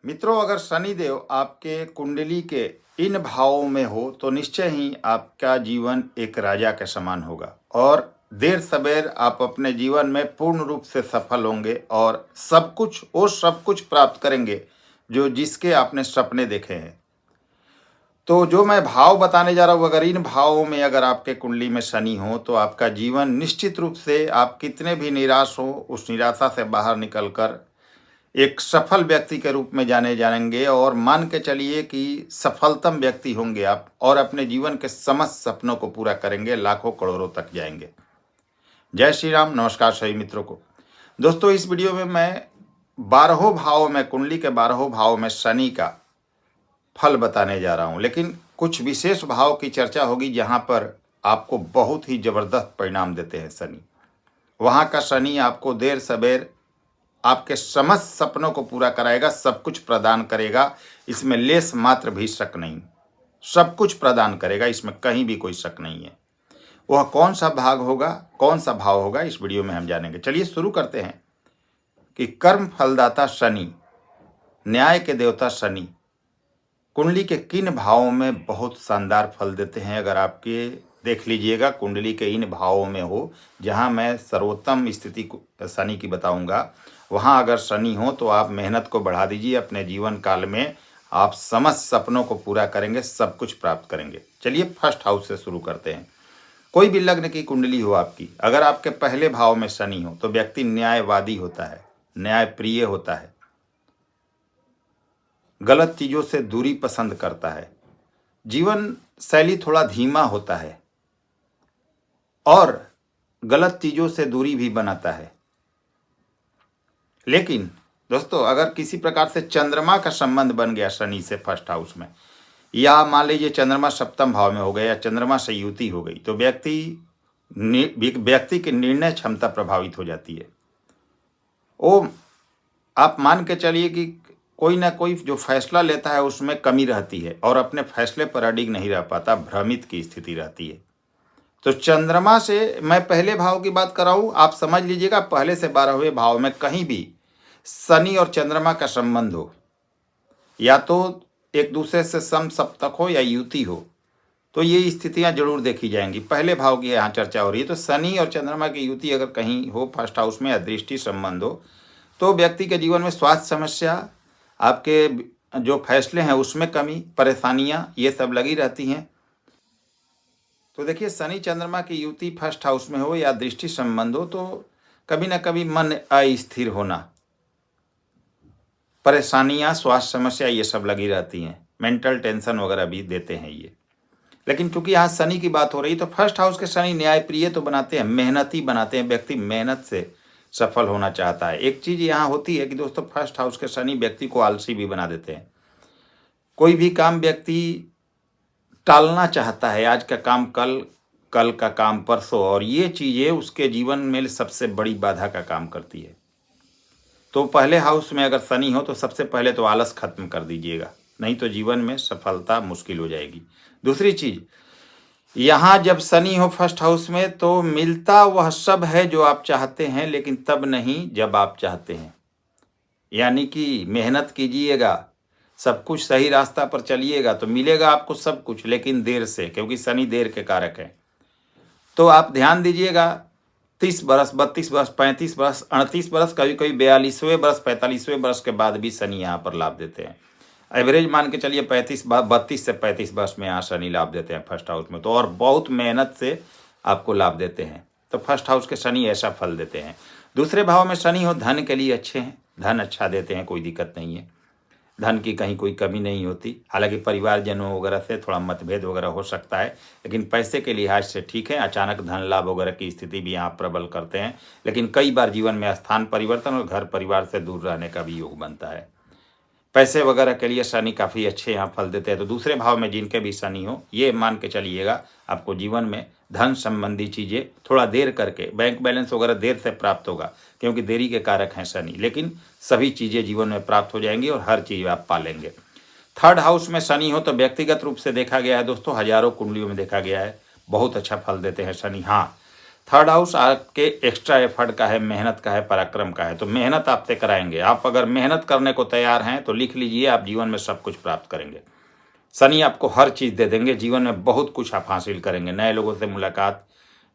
मित्रों, अगर शनिदेव आपके कुंडली के इन भावों में हो तो निश्चय ही आपका जीवन एक राजा के समान होगा और देर सबेर आप अपने जीवन में पूर्ण रूप से सफल होंगे और सब कुछ प्राप्त करेंगे जो जिसके आपने सपने देखे हैं। तो जो मैं भाव बताने जा रहा हूँ, अगर इन भावों में अगर आपके कुंडली में शनि हो तो आपका जीवन निश्चित रूप से, आप कितने भी निराश हो, उस निराशा से बाहर निकलकर एक सफल व्यक्ति के रूप में जाने जाएंगे और मान के चलिए कि सफलतम व्यक्ति होंगे आप और अपने जीवन के समस्त सपनों को पूरा करेंगे, लाखों करोड़ों तक जाएंगे। जय श्री राम। नमस्कार सभी मित्रों को। दोस्तों, इस वीडियो में मैं 12 भाव में, कुंडली के 12 भाव में शनि का फल बताने जा रहा हूं, लेकिन कुछ विशेष भाव की चर्चा होगी जहां पर आपको बहुत ही जबरदस्त परिणाम देते हैं शनि। वहां का शनि आपको देर सबेर आपके समस्त सपनों को पूरा कराएगा, सब कुछ प्रदान करेगा, इसमें लेस मात्र भी शक नहीं। सब कुछ प्रदान करेगा, इसमें कहीं भी कोई शक नहीं है। वह कौन सा भाग होगा, कौन सा भाव होगा, इस वीडियो में हम जानेंगे। चलिए शुरू करते हैं कि कर्म फलदाता शनि, न्याय के देवता शनि कुंडली के किन भावों में बहुत शानदार फल देते हैं। अगर आपके देख लीजिएगा कुंडली के इन भावों में हो, जहां मैं सर्वोत्तम स्थिति शनि की बताऊंगा, वहां अगर शनि हो तो आप मेहनत को बढ़ा दीजिए। अपने जीवन काल में आप समस्त सपनों को पूरा करेंगे, सब कुछ प्राप्त करेंगे। चलिए फर्स्ट हाउस से शुरू करते हैं। कोई भी लग्न की कुंडली हो आपकी, अगर आपके पहले भाव में शनि हो तो व्यक्ति न्यायवादी होता है, न्याय प्रिय होता है, गलत चीजों से दूरी पसंद करता है, जीवन शैली थोड़ा धीमा होता है और गलत चीजों से दूरी भी बनाता है। लेकिन दोस्तों, अगर किसी प्रकार से चंद्रमा का संबंध बन गया शनि से फर्स्ट हाउस में, या मान लीजिए चंद्रमा सप्तम भाव में हो गया या चंद्रमा से युति हो गई, तो व्यक्ति की निर्णय क्षमता प्रभावित हो जाती है। वो आप मान के चलिए कि कोई ना कोई जो फैसला लेता है उसमें कमी रहती है और अपने फैसले पर अडिग नहीं रह पाता, भ्रमित की स्थिति रहती है। तो चंद्रमा से, मैं पहले भाव की बात कर रहा हूं, आप समझ लीजिएगा पहले से 12वें भाव में कहीं भी शनि और चंद्रमा का संबंध हो, या तो एक दूसरे से समसप्तक हो या युति हो, तो ये स्थितियां जरूर देखी जाएंगी। पहले भाव की यहाँ चर्चा हो रही है, तो शनि और चंद्रमा की युति अगर कहीं हो फर्स्ट हाउस में, या दृष्टि संबंध हो, तो व्यक्ति के जीवन में स्वास्थ्य समस्या, आपके जो फैसले हैं उसमें कमी, परेशानियां, ये सब लगी रहती हैं। तो देखिए, शनि चंद्रमा की युति फर्स्ट हाउस में हो या दृष्टि संबंध हो तो कभी ना कभी मन अस्थिर होना, परेशानियां, स्वास्थ्य समस्या, ये सब लगी रहती हैं। मेंटल टेंशन वगैरह भी देते हैं ये। लेकिन चूंकि यहाँ शनि की बात हो रही, तो फर्स्ट हाउस के शनि न्याय प्रिय तो बनाते हैं, मेहनती बनाते हैं, व्यक्ति मेहनत से सफल होना चाहता है। एक चीज यहाँ होती है कि दोस्तों, फर्स्ट हाउस के शनि व्यक्ति को आलसी भी बना देते हैं। कोई भी काम व्यक्ति टालना चाहता है, आज का काम कल, कल का काम परसों, और ये चीजें उसके जीवन में सबसे बड़ी बाधा का काम करती है। तो पहले हाउस में अगर शनि हो तो सबसे पहले तो आलस खत्म कर दीजिएगा, नहीं तो जीवन में सफलता मुश्किल हो जाएगी। दूसरी चीज, यहाँ जब शनि हो फर्स्ट हाउस में तो मिलता वह सब है जो आप चाहते हैं, लेकिन तब नहीं जब आप चाहते हैं। यानी कि मेहनत कीजिएगा, सब कुछ सही रास्ता पर चलिएगा तो मिलेगा आपको सब कुछ, लेकिन देर से, क्योंकि शनि देर के कारक है। तो आप ध्यान दीजिएगा, 30 बरस, 32 बरस, 35 बरस, 38 बरस, कभी कभी 42वें बरस, 45वें बरस के बाद भी शनि यहाँ पर लाभ देते हैं। एवरेज मान के चलिए 32 से 35 वर्ष में यहाँ शनि लाभ देते हैं फर्स्ट हाउस में, तो और बहुत मेहनत से आपको लाभ देते हैं। तो फर्स्ट हाउस के शनि ऐसा फल देते हैं। दूसरे भाव में शनि हो, धन के लिए अच्छे हैं, धन अच्छा देते हैं, कोई दिक्कत नहीं है, धन की कहीं कोई कमी नहीं होती। हालांकि परिवारजनों वगैरह से थोड़ा मतभेद वगैरह हो सकता है, लेकिन पैसे के लिहाज से ठीक है। अचानक धन लाभ वगैरह की स्थिति भी यहाँ प्रबल करते हैं, लेकिन कई बार जीवन में स्थान परिवर्तन और घर परिवार से दूर रहने का भी योग बनता है। पैसे वगैरह के लिए शनि काफ़ी अच्छे यहाँ फल देते हैं। तो दूसरे भाव में जिनके भी शनि हो, ये मान के चलिएगा आपको जीवन में धन संबंधी चीज़ें थोड़ा देर करके, बैंक बैलेंस वगैरह देर से प्राप्त होगा, क्योंकि देरी के कारक हैं शनि, लेकिन सभी चीज़ें जीवन में प्राप्त हो जाएंगी और हर चीज़ आप पालेंगे। थर्ड हाउस में शनि हो तो व्यक्तिगत रूप से देखा गया है दोस्तों, हजारों कुंडलियों में देखा गया है, बहुत अच्छा फल देते हैं शनि। हाँ, थर्ड हाउस आपके एक्स्ट्रा एफर्ट का है, मेहनत का है, पराक्रम का है। तो मेहनत आपसे कराएंगे। आप अगर मेहनत करने को तैयार हैं तो लिख लीजिए, आप जीवन में सब कुछ प्राप्त करेंगे। शनि आपको हर चीज़ दे देंगे, जीवन में बहुत कुछ आप हासिल करेंगे। नए लोगों से मुलाकात,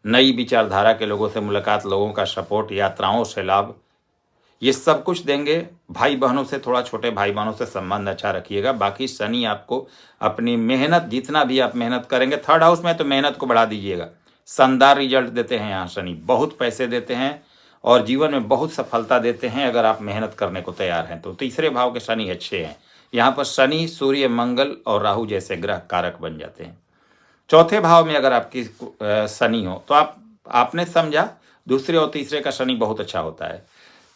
नई विचारधारा के लोगों से मुलाकात, लोगों का सपोर्ट, यात्राओं से लाभ, ये सब कुछ देंगे। भाई बहनों से, थोड़ा छोटे भाई बहनों से संबंध अच्छा रखिएगा। बाकी शनि आपको अपनी मेहनत, जितना भी आप मेहनत करेंगे, थर्ड हाउस में तो मेहनत को बढ़ा दीजिएगा। शानदार रिजल्ट देते हैं यहाँ शनि, बहुत पैसे देते हैं और जीवन में बहुत सफलता देते हैं अगर आप मेहनत करने को तैयार हैं तो। तीसरे भाव के शनि अच्छे हैं। यहाँ पर शनि, सूर्य, मंगल और राहु जैसे ग्रह कारक बन जाते हैं। चौथे भाव में अगर आपकी शनि हो तो आपने समझा, दूसरे और तीसरे का शनि बहुत अच्छा होता है।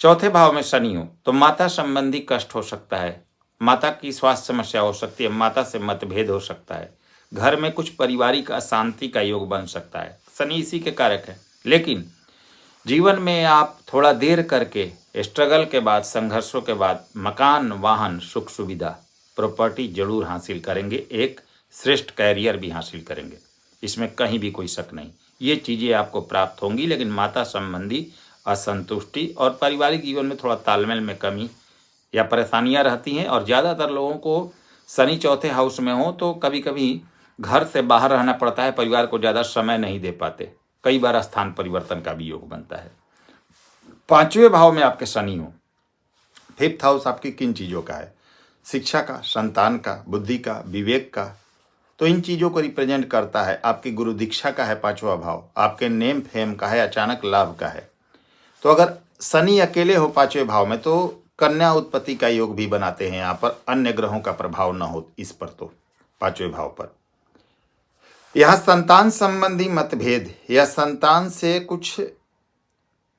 चौथे भाव में शनि हो तो माता संबंधी कष्ट हो सकता है, माता की स्वास्थ्य समस्या हो सकती है, माता से मतभेद हो सकता है, घर में कुछ पारिवारिक अशांति का योग बन सकता है। शनि इसी के कारक है। लेकिन जीवन में आप थोड़ा देर करके, स्ट्रगल के बाद, संघर्षों के बाद मकान, वाहन, सुख सुविधा, प्रॉपर्टी जरूर हासिल करेंगे। एक श्रेष्ठ कैरियर भी हासिल करेंगे, इसमें कहीं भी कोई शक नहीं। ये चीज़ें आपको प्राप्त होंगी। लेकिन माता संबंधी असंतुष्टि और पारिवारिक जीवन में थोड़ा तालमेल में कमी या परेशानियां रहती हैं। और ज़्यादातर लोगों को शनि चौथे हाउस में हो तो कभी कभी घर से बाहर रहना पड़ता है, परिवार को ज़्यादा समय नहीं दे पाते, कई बार स्थान परिवर्तन का भी योग बनता है। पांचवें भाव में आपके शनि हो, फिफ्थ हाउस आपकी किन चीज़ों का है? शिक्षा का, संतान का, बुद्धि का, विवेक का। तो इन चीज़ों को रिप्रेजेंट करता है। आपकी गुरु दीक्षा का है पांचवा भाव, आपके नेम फेम का है, अचानक लाभ का है। तो अगर शनि अकेले हो पांचवें भाव में तो कन्या उत्पत्ति का योग भी बनाते हैं। यहाँ पर अन्य ग्रहों का प्रभाव न हो इस पर, तो पांचवें भाव पर यहाँ संतान संबंधी मतभेद या संतान से कुछ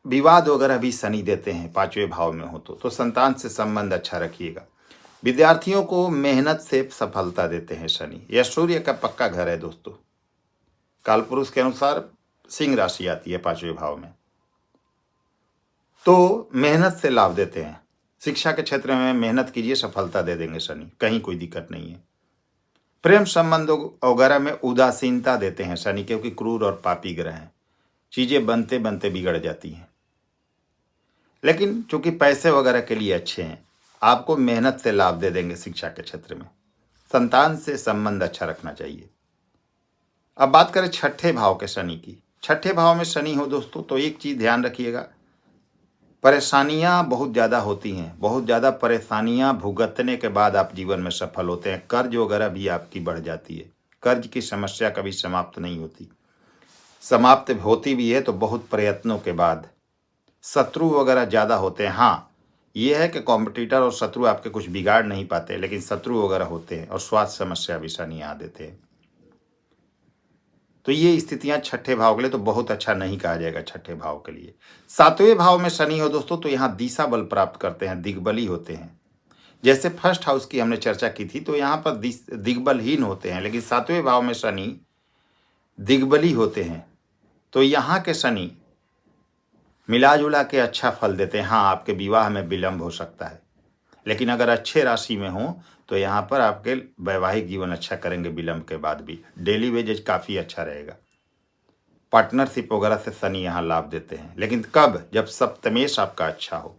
विवाद वगैरह भी शनि देते हैं पांचवें भाव में हो तो संतान से संबंध अच्छा रखिएगा। विद्यार्थियों को मेहनत से सफलता देते हैं शनि। यह सूर्य का पक्का घर है दोस्तों। कालपुरुष के अनुसार सिंह राशि आती है पांचवें भाव में, तो मेहनत से लाभ देते हैं। शिक्षा के क्षेत्र में मेहनत कीजिए, सफलता दे देंगे शनि, कहीं कोई दिक्कत नहीं है। प्रेम संबंधों वगैरह में उदासीनता देते हैं शनि, क्योंकि क्रूर और पापी ग्रह हैं, चीजें बनते बनते बिगड़ जाती हैं। लेकिन चूंकि पैसे वगैरह के लिए अच्छे हैं, आपको मेहनत से लाभ दे देंगे। शिक्षा के क्षेत्र में संतान से संबंध अच्छा रखना चाहिए। अब बात करें छठे भाव के शनि की। छठे भाव में शनि हो दोस्तों तो एक चीज ध्यान रखिएगा, परेशानियां बहुत ज़्यादा होती हैं। बहुत ज़्यादा परेशानियां भुगतने के बाद आप जीवन में सफल होते हैं। कर्ज वगैरह भी आपकी बढ़ जाती है। कर्ज की समस्या कभी समाप्त नहीं होती, समाप्त होती भी है तो बहुत प्रयत्नों के बाद। शत्रु वगैरह ज़्यादा होते हैं। हाँ, ये है कि कॉम्पिटिटर और शत्रु आपके कुछ बिगाड़ नहीं पाते, लेकिन शत्रु वगैरह होते हैं और स्वास्थ्य समस्या भी शनि आ देते हैं। तो ये स्थितियां छठे भाव के लिए तो बहुत अच्छा नहीं कहा जाएगा। छठे भाव के लिए सातवें भाव में शनि हो दोस्तों तो यहाँ दिशा बल प्राप्त करते हैं, दिग्बली होते हैं। जैसे फर्स्ट हाउस की हमने चर्चा की थी तो यहाँ पर दिग्बलहीन होते हैं, लेकिन सातवें भाव में शनि दिग्बली होते हैं। तो यहाँ के शनि मिला जुला के अच्छा फल देते हैं। हाँ, आपके विवाह में विलंब हो सकता है, लेकिन अगर अच्छे राशि में हो तो यहाँ पर आपके वैवाहिक जीवन अच्छा करेंगे विलंब के बाद भी। डेली वेजेज काफ़ी अच्छा रहेगा। पार्टनरशिप वगैरह से शनि यहाँ लाभ देते हैं, लेकिन कब? जब सप्तमेश आपका अच्छा हो।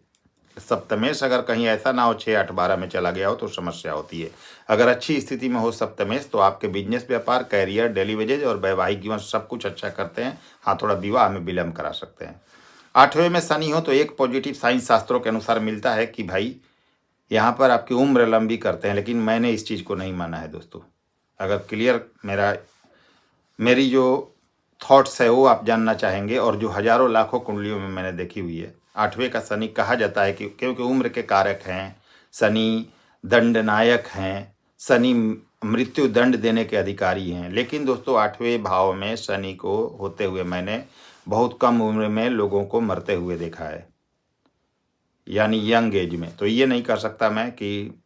सप्तमेश अगर कहीं ऐसा ना हो 6, 8, 12 में चला गया हो तो समस्या होती है। अगर अच्छी स्थिति में हो सप्तमेश तो आपके बिजनेस, व्यापार, कैरियर, डेली वेजेज और वैवाहिक जीवन सब कुछ अच्छा करते हैं। हाँ, थोड़ा विवाह में विलंब करा सकते हैं। आठवें में शनि हो तो एक पॉजिटिव साइंस शास्त्रों के अनुसार मिलता है कि भाई यहाँ पर आपकी उम्र लंबी करते हैं, लेकिन मैंने इस चीज़ को नहीं माना है दोस्तों। अगर क्लियर मेरी जो थॉट्स है वो आप जानना चाहेंगे और जो हजारों लाखों कुंडलियों में मैंने देखी हुई है, आठवें का शनि कहा जाता है कि क्योंकि उम्र के कारक हैं, शनि दंडनायक हैं, शनि मृत्यु दंड देने के अधिकारी हैं। लेकिन दोस्तों आठवें भाव में शनि को होते हुए मैंने बहुत कम उम्र में लोगों को मरते हुए देखा है, यानी यंग एज में। तो ये नहीं कर सकता मैं कि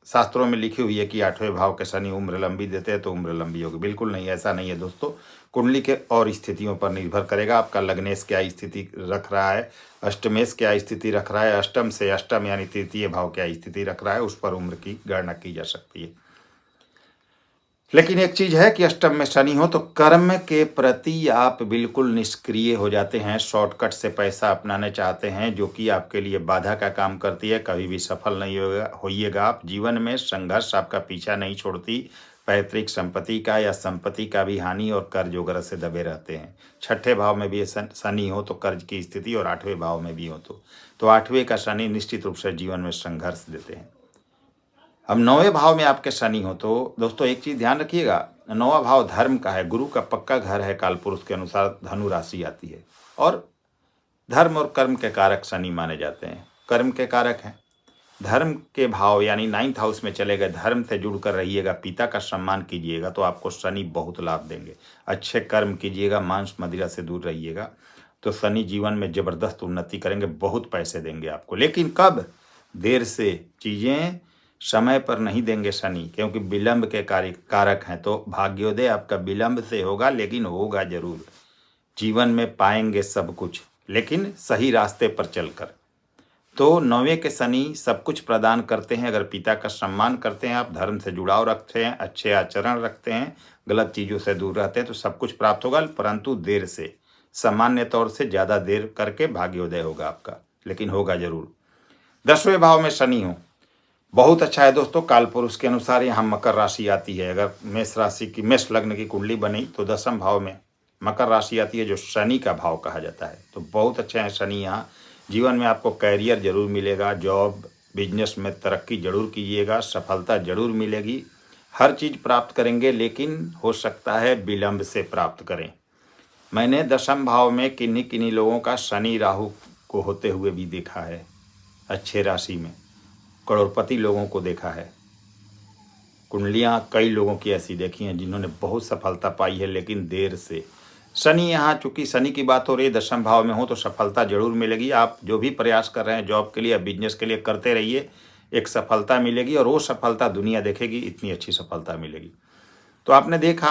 शास्त्रों में लिखी हुई है कि आठवें भाव के शनि उम्र लंबी देते हैं तो उम्र लंबी होगी। बिल्कुल नहीं, ऐसा नहीं है दोस्तों। कुंडली के और स्थितियों पर निर्भर करेगा। आपका लग्नेश क्या स्थिति रख रहा है, अष्टमेश क्या स्थिति रख रहा है, अष्टम से अष्टम यानी तृतीय भाव क्या स्थिति रख रहा है, उस पर उम्र की गणना की जा सकती है। लेकिन एक चीज है कि अष्टम में शनि हो तो कर्म के प्रति आप बिल्कुल निष्क्रिय हो जाते हैं, शॉर्टकट से पैसा अपनाने चाहते हैं, जो कि आपके लिए बाधा का काम करती है, कभी भी सफल नहीं होइएगा आप। जीवन में संघर्ष आपका पीछा नहीं छोड़ती, पैतृक संपत्ति का या संपत्ति का भी हानि और कर्ज वगैरह से दबे रहते हैं। छठे भाव में भी शनि हो तो कर्ज की स्थिति, और आठवें भाव में भी हो तो आठवें का शनि निश्चित रूप से जीवन में संघर्ष देते हैं। अब नौवें भाव में आपके शनि हो तो दोस्तों एक चीज ध्यान रखिएगा, नौवां भाव धर्म का है, गुरु का पक्का घर है, कालपुरुष के अनुसार धनु राशि आती है, और धर्म और कर्म के कारक शनि माने जाते हैं, कर्म के कारक हैं। धर्म के भाव यानी 9th हाउस में चले गए, धर्म से जुड़कर रहिएगा, पिता का सम्मान कीजिएगा तो आपको शनि बहुत लाभ देंगे। अच्छे कर्म कीजिएगा, मांस मदिरा से दूर रहिएगा तो शनि जीवन में जबरदस्त उन्नति करेंगे, बहुत पैसे देंगे आपको। लेकिन कब? देर से, चीजें समय पर नहीं देंगे शनि, क्योंकि विलंब के कारक हैं। तो भाग्योदय आपका विलंब से होगा, लेकिन होगा जरूर। जीवन में पाएंगे सब कुछ, लेकिन सही रास्ते पर चलकर। तो नौवें के शनि सब कुछ प्रदान करते हैं अगर पिता का सम्मान करते हैं आप, धर्म से जुड़ाव रखते हैं, अच्छे आचरण रखते हैं, गलत चीज़ों से दूर रहते हैं तो सब कुछ प्राप्त होगा, परंतु देर से, सामान्य तौर से ज़्यादा देर करके भाग्योदय होगा आपका, लेकिन होगा जरूर। 10वें भाव में शनि हो बहुत अच्छा है दोस्तों, कालपुरुष के अनुसार यहाँ मकर राशि आती है। अगर मेष राशि की, मेष लग्न की कुंडली बनी तो 10वें भाव में मकर राशि आती है, जो शनि का भाव कहा जाता है। तो बहुत अच्छे हैं शनि यहाँ। जीवन में आपको कैरियर जरूर मिलेगा, जॉब बिजनेस में तरक्की जरूर कीजिएगा, सफलता जरूर मिलेगी, हर चीज़ प्राप्त करेंगे, लेकिन हो सकता है विलंब से प्राप्त करें। मैंने 10वें भाव में किन्हीं किन्हीं लोगों का शनि राहु को होते हुए भी देखा है, अच्छे राशि में करोड़पति लोगों को देखा है। कुंडलियाँ कई लोगों की ऐसी देखी हैं जिन्होंने बहुत सफलता पाई है, लेकिन देर से। शनि यहाँ, चूंकि शनि की बात हो रही है, 10वें भाव में हो तो सफलता जरूर मिलेगी। आप जो भी प्रयास कर रहे हैं जॉब के लिए या बिजनेस के लिए, करते रहिए, एक सफलता मिलेगी, और वो सफलता दुनिया देखेगी, इतनी अच्छी सफलता मिलेगी। तो आपने देखा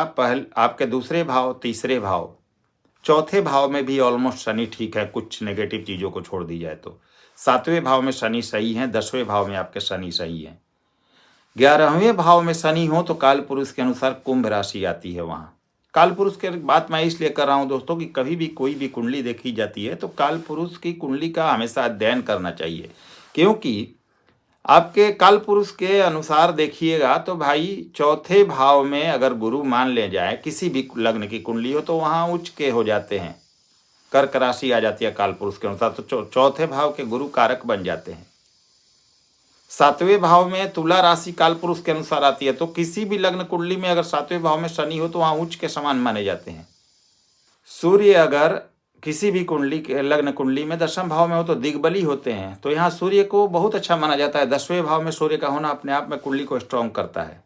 आपके दूसरे भाव, तीसरे भाव, चौथे भाव में भी ऑलमोस्ट शनि ठीक है, कुछ नेगेटिव चीज़ों को छोड़ दी जाए तो। 7वें भाव में शनि सही है, 10वें भाव में आपके शनि सही है। 11वें भाव में शनि हो तो काल पुरुष के अनुसार कुंभ राशि आती है। वहाँ काल पुरुष की बात मैं इसलिए कर रहा हूँ दोस्तों कि कभी भी कोई भी कुंडली देखी जाती है तो काल पुरुष की कुंडली का हमेशा अध्ययन करना चाहिए, क्योंकि आपके काल पुरुष के अनुसार देखिएगा तो भाई चौथे भाव में अगर गुरु मान ले जाए, किसी भी लग्न की कुंडली हो तो वहाँ उच्च के हो जाते हैं, कर्क राशि आ जाती है काल पुरुष के अनुसार, तो चौथे भाव के गुरु कारक बन जाते हैं। 7वें भाव में तुला राशि काल पुरुष के अनुसार आती है, तो किसी भी लग्न कुंडली में अगर 7वें भाव में शनि हो तो वहाँ उच्च के समान माने जाते हैं। सूर्य अगर किसी भी कुंडली के लग्न कुंडली में 10वें भाव में हो तो दिग्बली होते हैं, तो यहाँ सूर्य को बहुत अच्छा माना जाता है। 10वें भाव में सूर्य का होना अपने आप में कुंडली को स्ट्रॉन्ग करता है।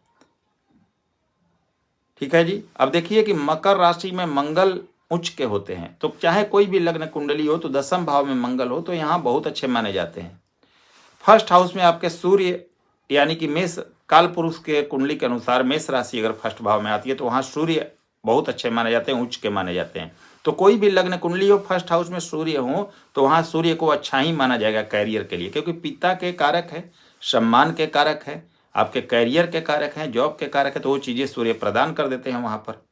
ठीक है जी। अब देखिए कि मकर राशि में मंगल उच्च के होते हैं, तो चाहे कोई भी लग्न कुंडली हो तो 10वें भाव में मंगल हो तो यहाँ बहुत अच्छे माने जाते हैं। फर्स्ट हाउस में आपके सूर्य यानी कि मेष, काल पुरुष के कुंडली के अनुसार मेष राशि अगर फर्स्ट भाव में आती है तो वहाँ सूर्य बहुत अच्छे माने जाते हैं, उच्च के माने जाते हैं। तो कोई भी लग्न कुंडली हो, फर्स्ट हाउस में सूर्य हो तो वहाँ सूर्य को अच्छा ही माना जाएगा कैरियर के लिए, क्योंकि पिता के कारक है, सम्मान के कारक है, आपके कैरियर के कारक हैं, जॉब के कारक है, तो वो चीज़ें सूर्य प्रदान कर देते हैं वहाँ पर।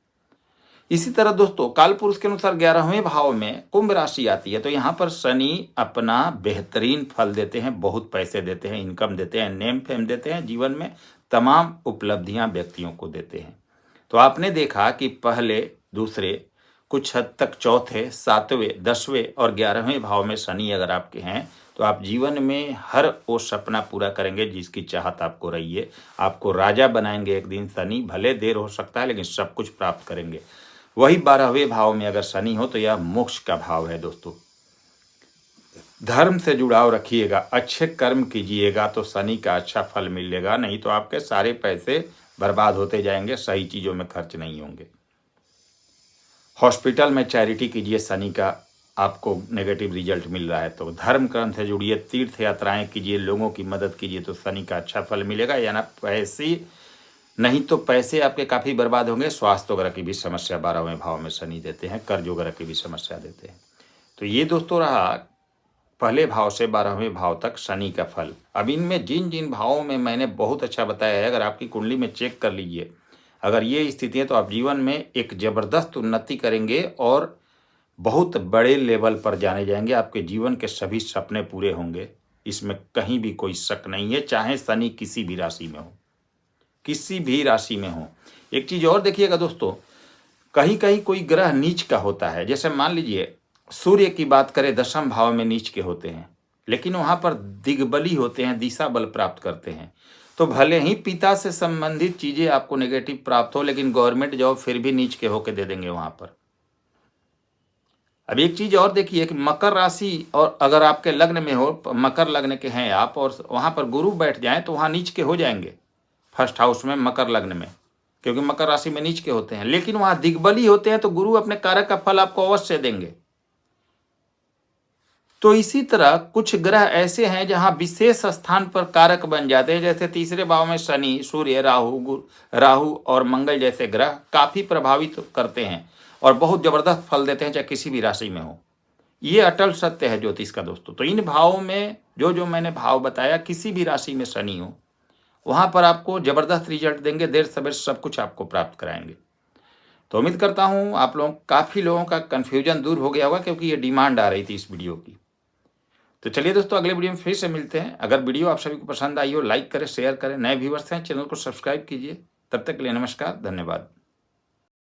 इसी तरह दोस्तों काल पुरुष के अनुसार 11वें भाव में कुंभ राशि आती है, तो यहाँ पर शनि अपना बेहतरीन फल देते हैं, बहुत पैसे देते हैं, इनकम देते हैं, नेम फेम देते हैं, जीवन में तमाम उपलब्धियां व्यक्तियों को देते हैं। तो आपने देखा कि पहले, दूसरे, कुछ हद तक चौथे, 7वें, 10वें और 11वें भाव में शनि अगर आपके हैं तो आप जीवन में हर वो सपना पूरा करेंगे जिसकी चाहत आपको रही है। आपको राजा बनाएंगे एक दिन शनि, भले देर हो सकता है लेकिन सब कुछ प्राप्त करेंगे। वही 12वें भाव में अगर शनि हो तो यह मोक्ष का भाव है दोस्तों। धर्म से जुड़ाव रखिएगा, अच्छे कर्म कीजिएगा तो शनि का अच्छा फल मिलेगा, नहीं तो आपके सारे पैसे बर्बाद होते जाएंगे, सही चीज़ों में खर्च नहीं होंगे। हॉस्पिटल में चैरिटी कीजिए, शनि का आपको नेगेटिव रिजल्ट मिल रहा है तो धर्म कर्म से जुड़िए, तीर्थ यात्राएं कीजिए, लोगों की मदद कीजिए तो शनि का अच्छा फल मिलेगा। या ना पैसे, नहीं तो पैसे आपके काफ़ी बर्बाद होंगे। स्वास्थ्य वगैरह की भी समस्या 12वें भाव में शनि देते हैं, कर्ज वगैरह की भी समस्या देते हैं। तो ये दोस्तों रहा पहले भाव से 12वें भाव तक शनि का फल। अब इनमें जिन जिन भावों में मैंने बहुत अच्छा बताया है, अगर आपकी कुंडली में चेक कर लीजिए, अगर ये स्थिति है तो आप जीवन में एक ज़बरदस्त उन्नति करेंगे और बहुत बड़े लेवल पर जाने जाएंगे। आपके जीवन के सभी सपने पूरे होंगे, इसमें कहीं भी कोई शक नहीं है, चाहे शनि किसी भी राशि में हो, किसी भी राशि में हो। एक चीज़ और देखिएगा दोस्तों, कहीं कहीं कोई ग्रह नीच का होता है। जैसे मान लीजिए सूर्य की बात करें, 10वें भाव में नीच के होते हैं, लेकिन वहाँ पर दिग्बली होते हैं, दिशा बल प्राप्त करते हैं। तो भले ही पिता से संबंधित चीज़ें आपको नेगेटिव प्राप्त हो, लेकिन गवर्नमेंट जॉब फिर भी नीच के होके दे देंगे वहाँ पर। अब एक चीज़ और देखिए कि मकर राशि और अगर आपके लग्न में हो, मकर लग्न के हैं आप, और वहाँ पर गुरु बैठ जाएं तो वहाँ नीच के हो जाएंगे, फर्स्ट हाउस में मकर लग्न में, क्योंकि मकर राशि में नीच के होते हैं। लेकिन वहाँ दिग्बली होते हैं तो गुरु अपने कार्य का फल आपको अवश्य देंगे। तो इसी तरह कुछ ग्रह ऐसे हैं जहाँ विशेष स्थान पर कारक बन जाते हैं। जैसे तीसरे भाव में शनि, सूर्य, राहु और मंगल जैसे ग्रह काफ़ी प्रभावित करते हैं और बहुत जबरदस्त फल देते हैं, चाहे किसी भी राशि में हो। ये अटल सत्य है ज्योतिष का दोस्तों। तो इन भावों में जो मैंने भाव बताया, किसी भी राशि में शनि हो, वहाँ पर आपको जबरदस्त रिजल्ट देंगे, देर सवेर सब कुछ आपको प्राप्त कराएंगे। तो उम्मीद करता हूँ आप लोग, काफ़ी लोगों का कन्फ्यूजन दूर हो गया होगा, क्योंकि ये डिमांड आ रही थी इस वीडियो की। तो चलिए दोस्तों, अगले वीडियो में फिर से मिलते हैं। अगर वीडियो आप सभी को पसंद आई हो, लाइक करें, शेयर करें। नए व्यूअर्स हैं, चैनल को सब्सक्राइब कीजिए। तब तक के लिए नमस्कार, धन्यवाद।